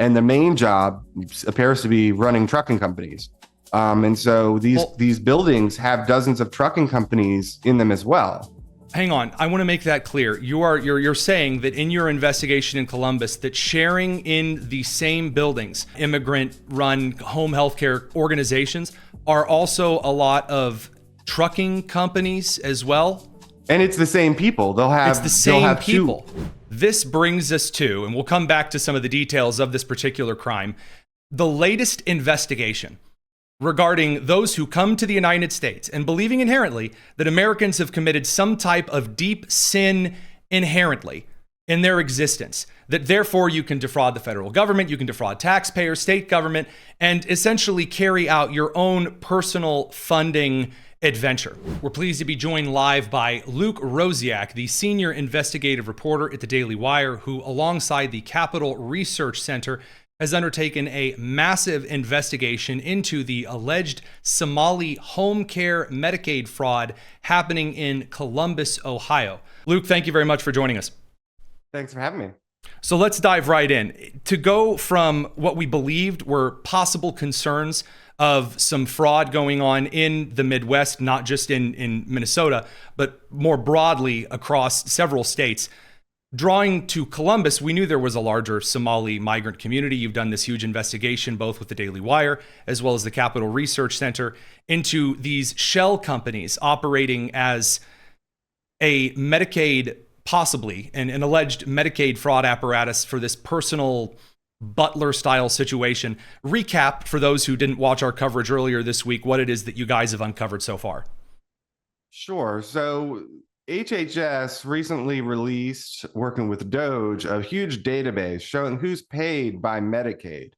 and the main job appears to be running trucking companies. And so these buildings have dozens of trucking companies in them as well. Hang on, I want to make that clear. You're saying that in your investigation in Columbus, that sharing in the same buildings, immigrant-run home healthcare organizations, are also a lot of trucking companies as well? And it's the same people. It's the same people. Two. This brings us to, and we'll come back to some of the details of this particular crime, the latest investigation regarding those who come to the United States and believing inherently that Americans have committed some type of deep sin inherently in their existence, that therefore you can defraud the federal government, you can defraud taxpayers, state government, and essentially carry out your own personal funding adventure. We're pleased to be joined live by Luke Rosiak, the senior investigative reporter at the Daily Wire, who alongside the Capital Research Center has undertaken a massive investigation into the alleged Somali home care Medicaid fraud happening in Columbus, Ohio. Luke, thank you very much for joining us. Thanks for having me. So let's dive right in. To go from what we believed were possible concerns of some fraud going on in the Midwest, not just in Minnesota, but more broadly across several states. Drawing to Columbus, we knew there was a larger Somali migrant community. You've done this huge investigation, both with the Daily Wire as well as the Capital Research Center, into these shell companies operating as a Medicaid, possibly an alleged Medicaid fraud apparatus for this personal butler-style situation. Recap, for those who didn't watch our coverage earlier this week, what it is that you guys have uncovered so far. Sure. So HHS recently released, working with Doge, a huge database showing who's paid by Medicaid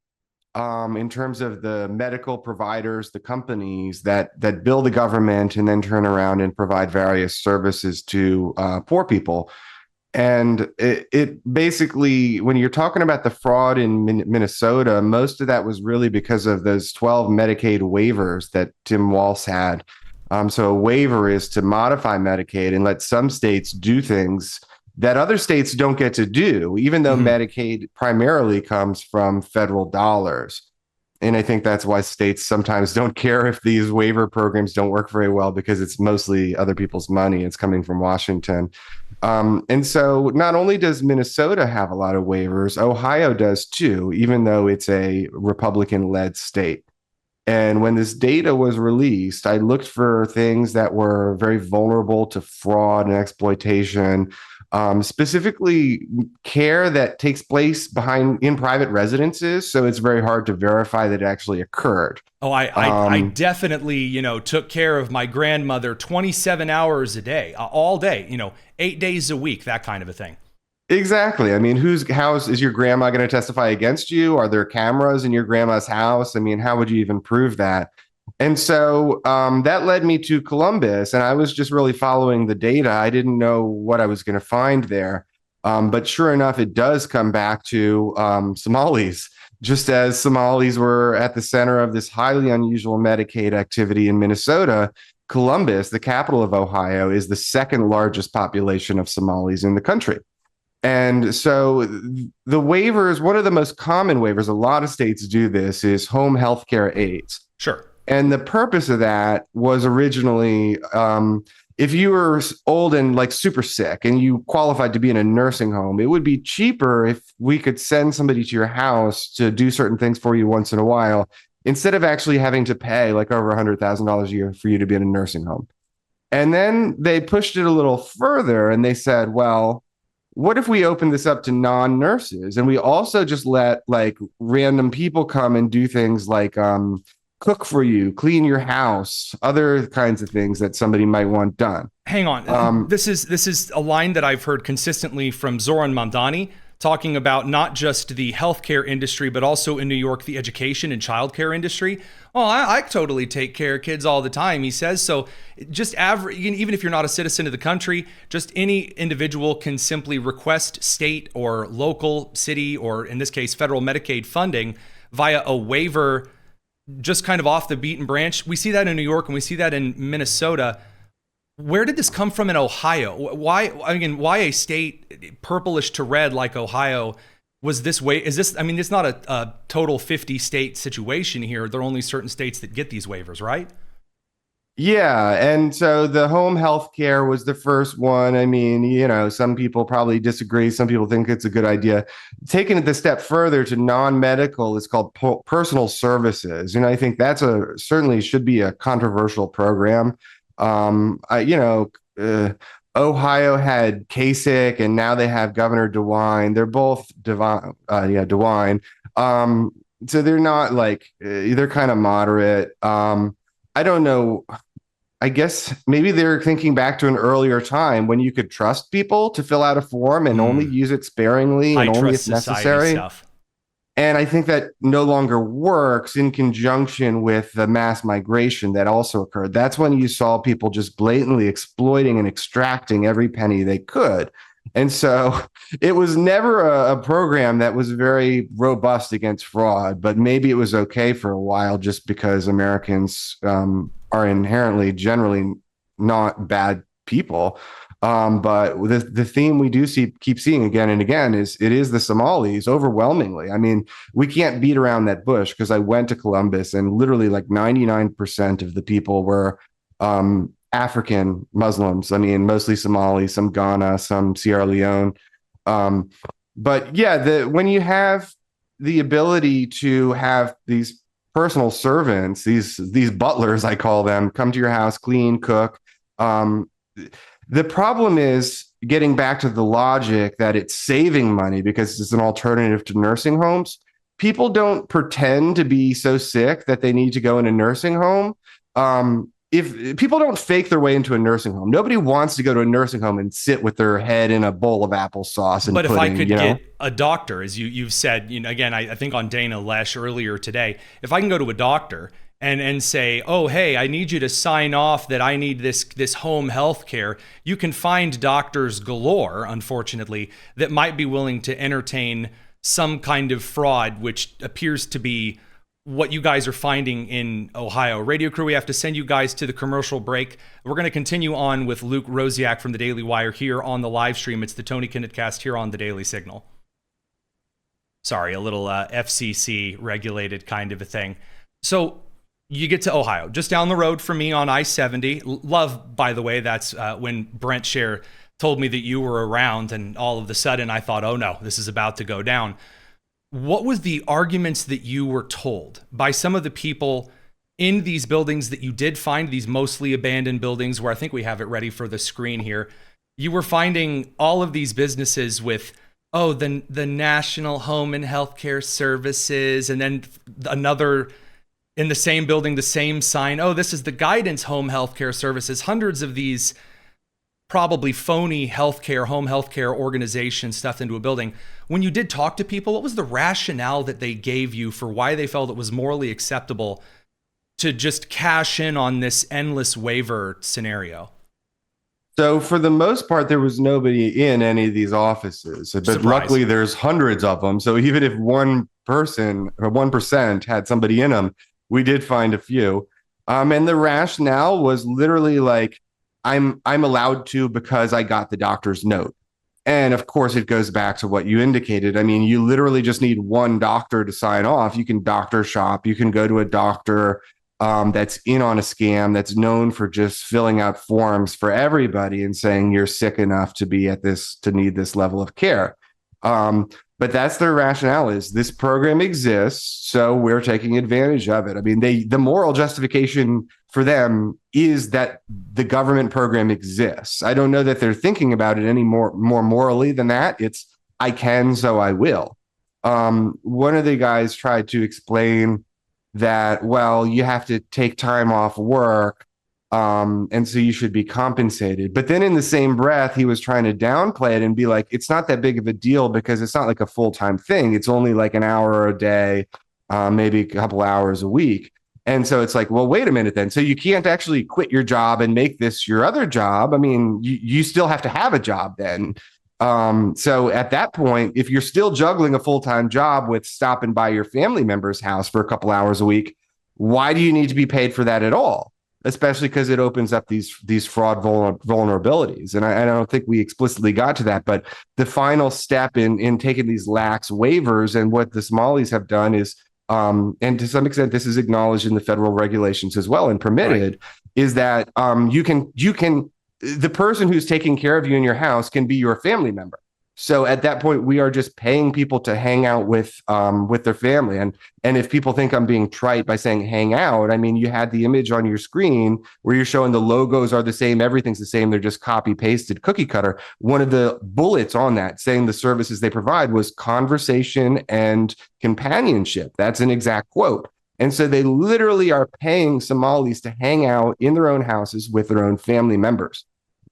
in terms of the medical providers, the companies that bill the government and then turn around and provide various services to poor people. And it basically, when you're talking about the fraud in Minnesota, most of that was really because of those 12 Medicaid waivers that Tim Walz had. So a waiver is to modify Medicaid and let some states do things that other states don't get to do, even though Medicaid primarily comes from federal dollars. And I think that's why states sometimes don't care if these waiver programs don't work very well, because it's mostly other people's money. It's coming from Washington. And so not only does Minnesota have a lot of waivers, Ohio does too, even though it's a Republican-led state. And when this data was released, I looked for things that were very vulnerable to fraud and exploitation, specifically care that takes place in private residences. So it's very hard to verify that it actually occurred. Oh, I definitely, took care of my grandmother 27 hours a day, all day, 8 days a week, that kind of a thing. Exactly. I mean, whose house is your grandma going to testify against you? Are there cameras in your grandma's house? I mean, how would you even prove that? And so that led me to Columbus, and I was just really following the data. I didn't know what I was going to find there. But sure enough, it does come back to Somalis, just as Somalis were at the center of this highly unusual Medicaid activity in Minnesota. Columbus, the capital of Ohio, is the second largest population of Somalis in the country. And so the waivers, one of the most common waivers, a lot of states do this, is home health care aids. Sure. And the purpose of that was originally, if you were old and like super sick and you qualified to be in a nursing home, it would be cheaper if we could send somebody to your house to do certain things for you once in a while, instead of actually having to pay like over $100,000 a year for you to be in a nursing home. And then they pushed it a little further and they said, well, what if we open this up to non-nurses and we also just let like random people come and do things like cook for you, clean your house, other kinds of things that somebody might want done. Hang on. This is a line that I've heard consistently from Zoran Mamdani, talking about not just the healthcare industry, but also in New York, the education and childcare industry. Oh, I totally take care of kids all the time, he says. So just even if you're not a citizen of the country, just any individual can simply request state or local, city, or in this case, federal Medicaid funding via a waiver, just kind of off the beaten branch. We see that in New York and we see that in Minnesota. Where did this come from in Ohio? Why a state purplish to red like Ohio Was this way? Is this? I mean, it's not a total 50 state situation here. There are only certain states that get these waivers, right? Yeah, and so the home health care was the first one. I mean, some people probably disagree. Some people think it's a good idea. Taking it the step further to non-medical is called personal services. I think that's certainly should be a controversial program. Ohio had Kasich, and now they have Governor DeWine. They're both DeWine. So they're not they're kind of moderate. I don't know. I guess maybe they're thinking back to an earlier time when you could trust people to fill out a form and only use it sparingly and only if necessary. Stuff. And I think that no longer works in conjunction with the mass migration that also occurred. That's when you saw people just blatantly exploiting and extracting every penny they could. And so it was never a program that was very robust against fraud, but maybe it was okay for a while just because Americans are inherently, generally not bad people. But the theme we do keep seeing again and again is the Somalis overwhelmingly. I mean, we can't beat around that bush because I went to Columbus and literally 99% of the people were African Muslims. I mean, mostly Somali, some Ghana, some Sierra Leone. But yeah, when you have the ability to have these personal servants, these butlers, I call them, come to your house, clean, cook. The problem is getting back to the logic that it's saving money because it's an alternative to nursing homes. People don't pretend to be so sick that they need to go in a nursing home. If people don't fake their way into a nursing home, nobody wants to go to a nursing home and sit with their head in a bowl of applesauce and but pudding. If I could get a doctor, as you've said, again, I think on Dana Lesh earlier today, if I can go to a doctor and say, oh, hey, I need you to sign off that I need this home health care, you can find doctors galore, unfortunately, that might be willing to entertain some kind of fraud, which appears to be what you guys are finding in Ohio. Radio crew, we have to send you guys to the commercial break. We're going to continue on with Luke Rosiak from the Daily Wire here on the live stream. It's the Tony Kinnett cast here on the Daily Signal. Sorry, a little FCC regulated kind of a thing. So you get to Ohio, just down the road from me on I-70. Love, by the way, that's when Brent Scher told me that you were around, and all of a sudden I thought, oh no, this is about to go down. What was the arguments that you were told by some of the people in these buildings that you did find, these mostly abandoned buildings where I think we have it ready for the screen here? You were finding all of these businesses with, oh, the National Home and Healthcare Services, and then another in the same building, the same sign, oh, this is the Guidance Home Healthcare Services. Hundreds of these probably phony healthcare, home healthcare organizations stuffed into a building. When you did talk to people, what was the rationale that they gave you for why they felt it was morally acceptable to just cash in on this endless waiver scenario? So for the most part, there was nobody in any of these offices, but Surprise. Luckily there's hundreds of them. So even if one person or 1% had somebody in them, we did find a few. And the rationale was literally I'm allowed to because I got the doctor's note. And of course, it goes back to what you indicated. I mean, you literally just need one doctor to sign off. You can doctor shop. You can go to a doctor that's in on a scam, that's known for just filling out forms for everybody and saying you're sick enough to be at this, to need this level of care. But that's their rationale, is this program exists, so we're taking advantage of it. I mean, the moral justification for them is that the government program exists. I don't know that they're thinking about it any more morally than that. It's, I can, so I will. One of the guys tried to explain that, well, you have to take time off work, and so you should be compensated. But then in the same breath, he was trying to downplay it and be like, it's not that big of a deal because it's not like a full-time thing. It's only like an hour a day, maybe a couple hours a week. And so it's like, well, wait a minute then. So you can't actually quit your job and make this your other job. I mean, you still have to have a job then. So at that point, if you're still juggling a full-time job with stopping by your family member's house for a couple hours a week, why do you need to be paid for that at all? especially because it opens up these fraud vulnerabilities. And I don't think we explicitly got to that, but the final step in taking these lax waivers, and what the Somalis have done is, and to some extent this is acknowledged in the federal regulations as well and permitted, is that you can the person who's taking care of you in your house can be your family member. So at that point, we are just paying people to hang out with their family. And if people think I'm being trite by saying hang out, I mean, you had the image on your screen where you're showing the logos are the same, everything's the same, they're just copy pasted cookie cutter. One of the bullets on that saying the services they provide was conversation and companionship. That's an exact quote. And so they literally are paying Somalis to hang out in their own houses with their own family members.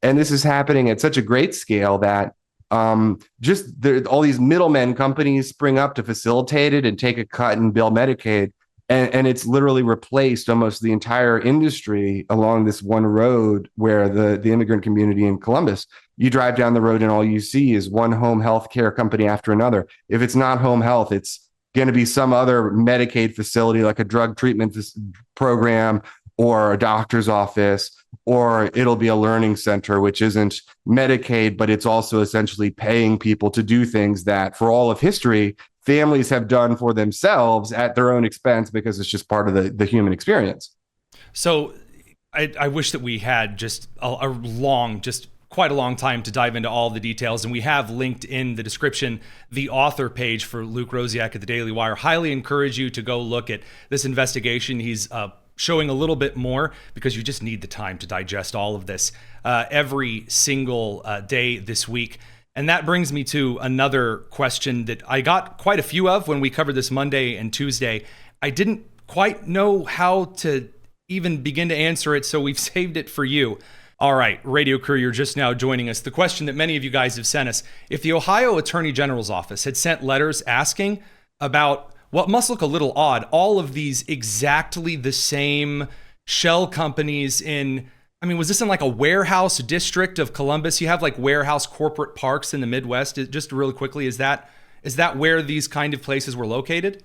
And this is happening at such a great scale that all these middlemen companies spring up to facilitate it and take a cut and bill Medicaid. And it's literally replaced almost the entire industry along this one road where the immigrant community in Columbus, you drive down the road and all you see is one home health care company after another. If it's not home health, it's going to be some other Medicaid facility like a drug treatment program or a doctor's office, or it'll be a learning center, which isn't Medicaid, but it's also essentially paying people to do things that for all of history, families have done for themselves at their own expense because it's just part of the human experience. So I wish that we had just quite a long time to dive into all the details. And we have linked in the description the author page for Luke Rosiak at the Daily Wire. Highly encourage you to go look at this investigation. He's showing a little bit more because you just need the time to digest all of this every single day this week. And that brings me to another question that I got quite a few of when we covered this Monday and Tuesday. I didn't quite know how to even begin to answer it, so we've saved it for you. All right, radio crew, you're just now joining us. The question that many of you guys have sent us: if the Ohio Attorney General's office had sent letters asking about what must look a little odd, all of these exactly the same shell companies was this in like a warehouse district of Columbus? You have like warehouse corporate parks in the Midwest. Just really quickly, is that where these kind of places were located?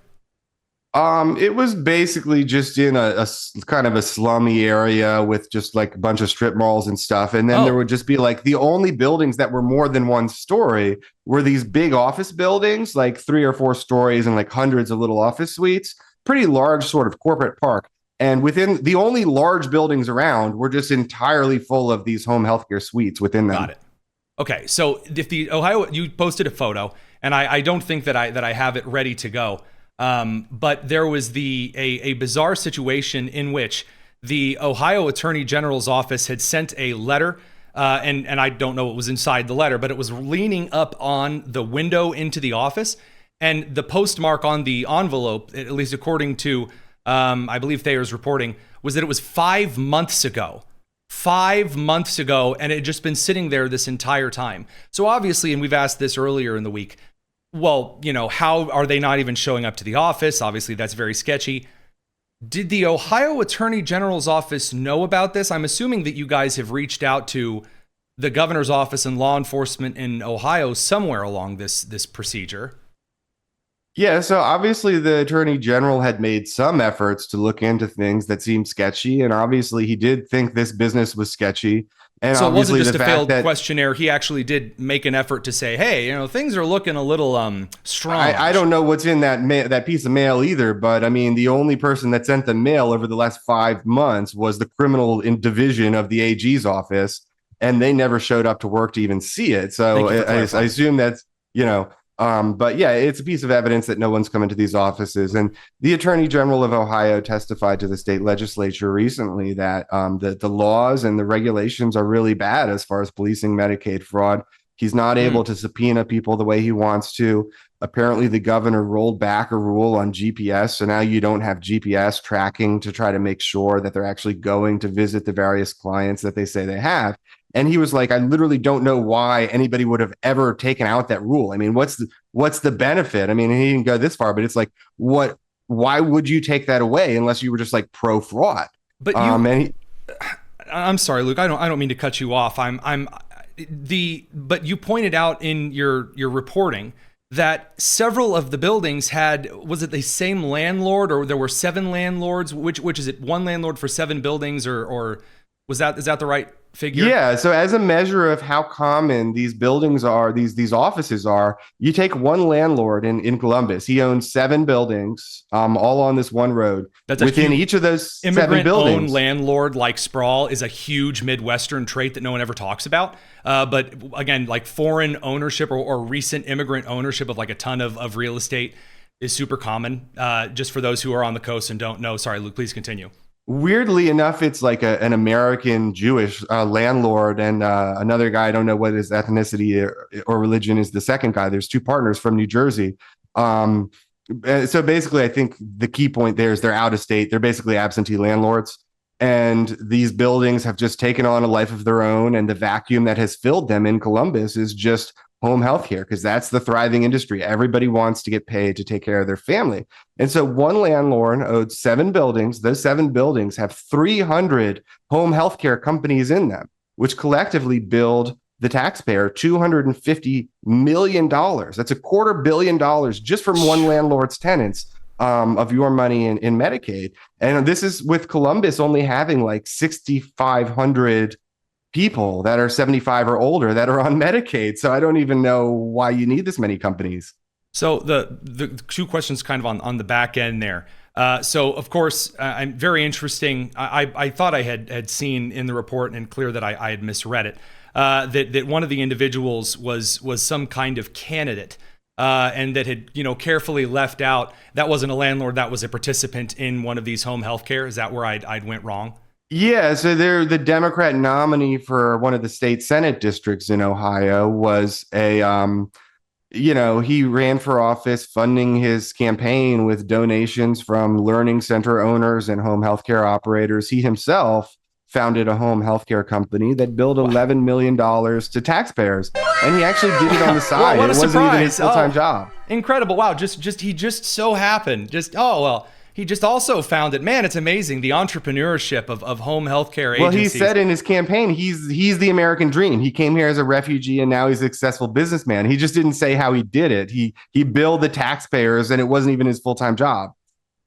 It was basically just in a kind of a slummy area with just like a bunch of strip malls and stuff. And then there would just be like the only buildings that were more than one story were these big office buildings, like 3 or 4 stories and like hundreds of little office suites, pretty large sort of corporate park. And within the only large buildings around were just entirely full of these home healthcare suites within them. Got it. Okay. So if the Ohio, you posted a photo, and I don't think that I have it ready to go. But there was a bizarre situation in which the Ohio Attorney General's office had sent a letter, and I don't know what was inside the letter, but it was leaning up on the window into the office, and the postmark on the envelope, at least according to I believe Thayer's reporting, was that it was 5 months ago. 5 months ago, and it had just been sitting there this entire time. So obviously, and we've asked this earlier in the week, well, how are they not even showing up to the office? Obviously, that's very sketchy. Did the Ohio Attorney General's office know about this? I'm assuming that you guys have reached out to the governor's office and law enforcement in Ohio somewhere along this procedure. Yeah, so obviously the Attorney General had made some efforts to look into things that seemed sketchy, and obviously he did think this business was sketchy. And so it wasn't just a failed questionnaire. He actually did make an effort to say, hey, things are looking a little strong. I don't know what's in that piece of mail either, but I mean, the only person that sent the mail over the last 5 months was the criminal division of the AG's office, and they never showed up to work to even see it. So I assume that's, but yeah, it's a piece of evidence that no one's come into these offices. And the Attorney General of Ohio testified to the state legislature recently that the laws and the regulations are really bad as far as policing Medicaid fraud. He's not able to subpoena people the way he wants to. Apparently, the governor rolled back a rule on GPS. So now you don't have GPS tracking to try to make sure that they're actually going to visit the various clients that they say they have. And he was like, I literally don't know why anybody would have ever taken out that rule. I mean, what's the benefit? I mean, he didn't go this far, but it's like, why would you take that away unless you were just like pro fraud? But I'm sorry, Luke, I don't mean to cut you off. But you pointed out in your reporting that several of the buildings had, was it the same landlord, or there were 7 landlords? Which is it? One landlord for 7 buildings, or is that the right figure? Yeah, so as a measure of how common these buildings are, these offices are, you take one landlord in Columbus. He owns 7 buildings, all on this one road. That's a Within huge, each of those 7 immigrant-owned buildings, landlord like sprawl is a huge Midwestern trait that no one ever talks about. But again, like foreign ownership or recent immigrant ownership of like a ton of real estate is super common. Just for those who are on the coast and don't know. Sorry, Luke, please continue. weirdly enough, it's like an American Jewish landlord and another guy. I don't know what his ethnicity or religion is. The second guy. There's 2 partners from New Jersey. So basically, I think the key point there is they're out of state. They're basically absentee landlords. And these buildings have just taken on a life of their own. And the vacuum that has filled them in Columbus is just home healthcare, because that's the thriving industry. Everybody wants to get paid to take care of their family. And so one landlord owed 7 buildings. Those 7 buildings have 300 home healthcare companies in them, which collectively build the taxpayer $250 million. That's $250 million just from one landlord's tenants, of your money in Medicaid. And this is with Columbus only having like 6,500 people that are 75 or older that are on Medicaid. So I don't even know why you need this many companies. So the 2 questions kind of on the back end there. So of course, I'm very interesting. I thought I had seen in the report, and clear that I had misread it, that one of the individuals was some kind of candidate, and that had carefully left out that wasn't a landlord, that was a participant in one of these home healthcare. Is that where I'd went wrong? Yeah, so they're the Democrat nominee for one of the state Senate districts in Ohio was he ran for office funding his campaign with donations from learning center owners and home healthcare operators. He himself founded a home healthcare company that billed $11 million to taxpayers. And he actually did it on the side. What a it wasn't surprise. even his full-time job. Incredible. Wow. He just so happened. He just also found it. Man, it's amazing, the entrepreneurship of home healthcare agencies. Well, he said in his campaign, he's the American dream. He came here as a refugee and now he's a successful businessman. He just didn't say how he did it. He billed the taxpayers and it wasn't even his full-time job.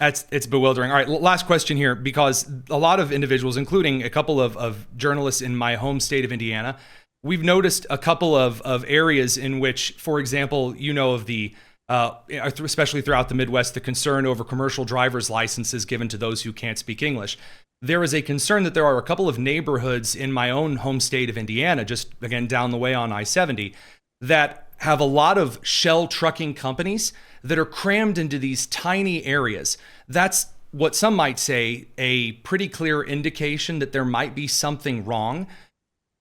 It's bewildering. All right, last question here, because a lot of individuals, including a couple of journalists in my home state of Indiana, we've noticed a couple of areas in which, for example, of the especially throughout the Midwest, the concern over commercial driver's licenses given to those who can't speak English. There is a concern that there are a couple of neighborhoods in my own home state of Indiana, just again down the way on I-70, that have a lot of shell trucking companies that are crammed into these tiny areas. That's what some might say a pretty clear indication that there might be something wrong.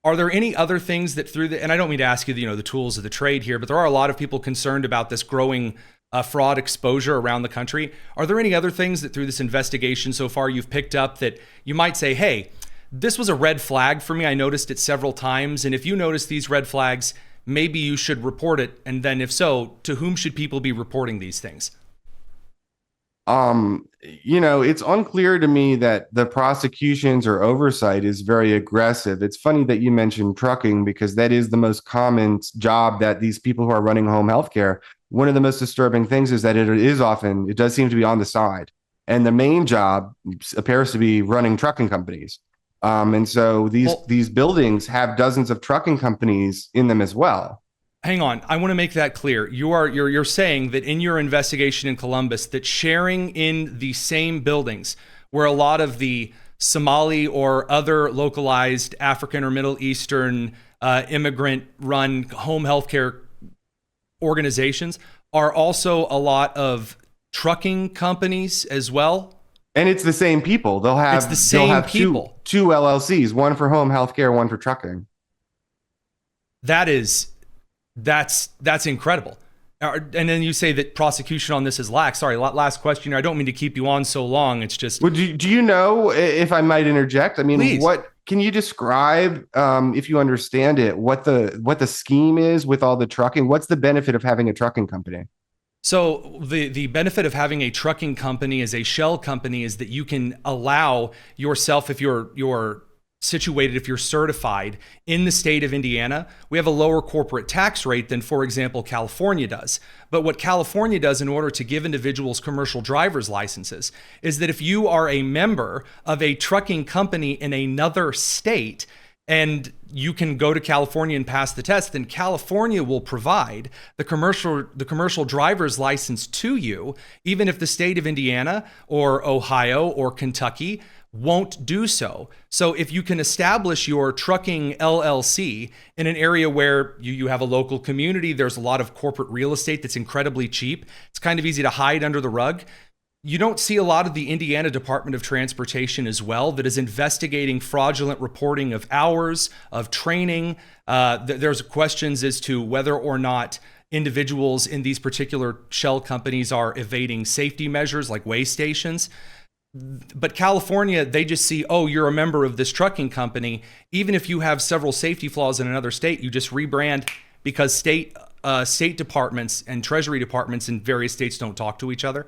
Are there any other things that and I don't mean to ask you, the tools of the trade here, but there are a lot of people concerned about this growing fraud exposure around the country. Are there any other things that through this investigation so far you've picked up that you might say, hey, this was a red flag for me. I noticed it several times. And if you notice these red flags, maybe you should report it. And then if so, to whom should people be reporting these things? It's unclear to me that the prosecutions or oversight is very aggressive. It's funny that you mentioned trucking, because that is the most common job that these people who are running home healthcare. One of the most disturbing things is that it does seem to be on the side. And the main job appears to be running trucking companies. And so these buildings have dozens of trucking companies in them as well. Hang on, I want to make that clear. You're saying that in your investigation in Columbus, that sharing in the same buildings where a lot of the Somali or other localized African or Middle Eastern immigrant-run home healthcare organizations are also a lot of trucking companies as well? And it's the same people. They'll have people. Two LLCs, one for home healthcare, one for trucking. That's incredible. And then you say that prosecution on this is lax. Sorry, last question. I don't mean to keep you on so long. It's just. Well, do you know, if I might interject? I mean, please. What can you describe, if you understand it, what the scheme is with all the trucking? What's the benefit of having a trucking company? So the benefit of having a trucking company as a shell company is that you can allow yourself, if you're situated, if you're certified in the state of Indiana, we have a lower corporate tax rate than, for example, California does. But what California does in order to give individuals commercial driver's licenses is that if you are a member of a trucking company in another state, and you can go to California and pass the test, then California will provide the commercial driver's license to you, even if the state of Indiana or Ohio or Kentucky won't do so. So if you can establish your trucking LLC in an area where you have a local community, there's a lot of corporate real estate that's incredibly cheap, it's kind of easy to hide under the rug. You don't see a lot of the Indiana Department of Transportation as well that is investigating fraudulent reporting of hours, of training. There's questions as to whether or not individuals in these particular shell companies are evading safety measures like weigh stations. But California, they just see, oh, you're a member of this trucking company. Even if you have several safety flaws in another state, you just rebrand because state departments and treasury departments in various states don't talk to each other.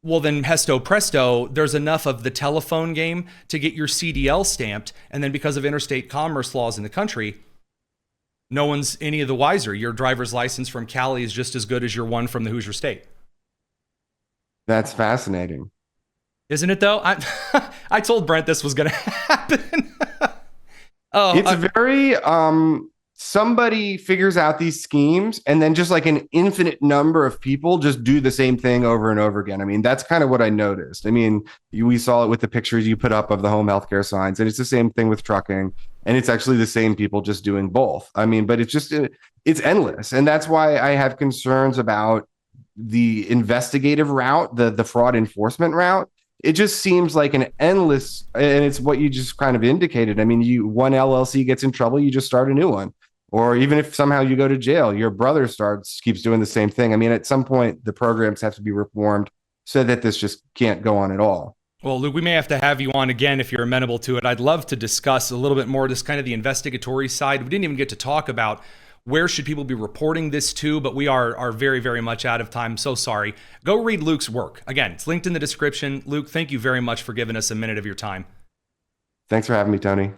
Well, then pesto presto, there's enough of the telephone game to get your CDL stamped. And then because of interstate commerce laws in the country, no one's any of the wiser. Your driver's license from Cali is just as good as your one from the Hoosier State. That's fascinating. Isn't it though? I told Brent this was going to happen. It's very, somebody figures out these schemes and then just like an infinite number of people just do the same thing over and over again. I mean, that's kind of what I noticed. I mean, we saw it with the pictures you put up of the home healthcare signs, and it's the same thing with trucking. And it's actually the same people just doing both. I mean, but it's endless. And that's why I have concerns about the investigative route, the fraud enforcement route. It just seems like an endless, and it's what you just kind of indicated. I mean, one LLC gets in trouble, you just start a new one. Or even if somehow you go to jail, your brother keeps doing the same thing. I mean, at some point, the programs have to be reformed so that this just can't go on at all. Well, Luke, we may have to have you on again if you're amenable to it. I'd love to discuss a little bit more just kind of the investigatory side. We didn't even get to talk about where should people be reporting this to, but we are very, very much out of time. So sorry. Go read Luke's work. Again, it's linked in the description. Luke, thank you very much for giving us a minute of your time. Thanks for having me, Tony.